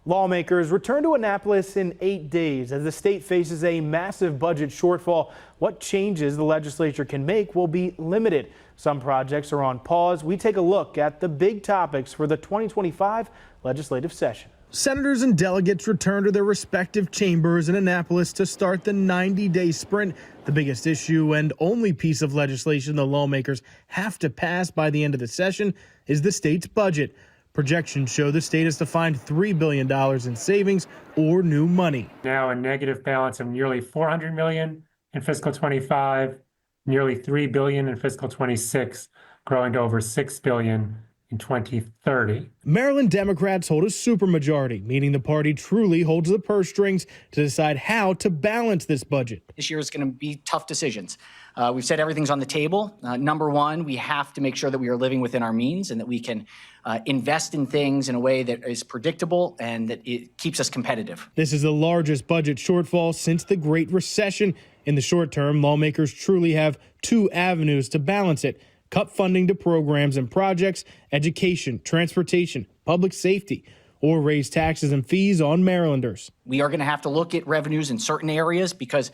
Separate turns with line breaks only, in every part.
Lawmakers return to Annapolis in 8 days as the state faces a massive budget shortfall. What changes the legislature can make will be limited. Some projects are on pause. We take a look at the big topics for the 2025 legislative session. Senators and delegates return to their respective chambers in Annapolis to start the 90-day sprint. The biggest issue and only piece of legislation the lawmakers have to pass by the end of the session is the state's budget. Projections show the state has to find $3 billion in savings or new money.
Now a negative balance of nearly $400 million in fiscal 25, nearly $3 billion in fiscal 26, growing to over $6 billion in 2030.
Maryland Democrats hold a supermajority, meaning the party truly holds the purse strings to decide how to balance this budget.
This year is going to be tough decisions. We've said everything's on the table. Number one, we have to make sure that we are living within our means and that we can invest in things in a way that is predictable and that it keeps us competitive.
This is the largest budget shortfall since the Great Recession. In the short term, lawmakers truly have two avenues to balance it: cut funding to programs and projects, education, transportation, public safety, or raise taxes and fees on Marylanders.
We are going to have to look at revenues in certain areas because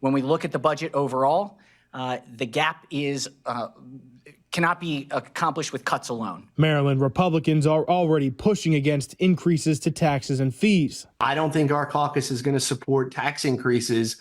when we look at the budget overall, the gap is cannot be accomplished with cuts alone.
Maryland Republicans are already pushing against increases to taxes and fees.
I don't think our caucus is going to support tax increases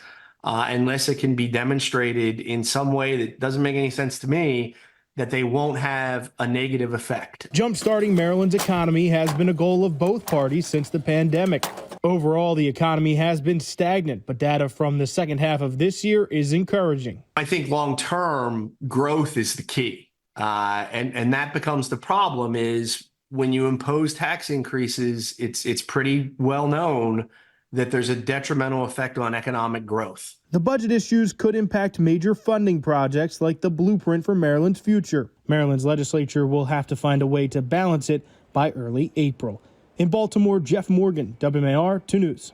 unless it can be demonstrated in some way that doesn't make any sense to me that they won't have a negative effect.
Jumpstarting Maryland's economy has been a goal of both parties since the pandemic. Overall, the economy has been stagnant, but data from the second half of this year is encouraging.
I think long-term growth is the key. And that becomes the problem is when you impose tax increases, it's pretty well known that there's a detrimental effect on economic growth.
The budget issues could impact major funding projects like the blueprint for Maryland's future. Maryland's legislature will have to find a way to balance it by early April. In Baltimore, Jeff Morgan, WMAR 2 News.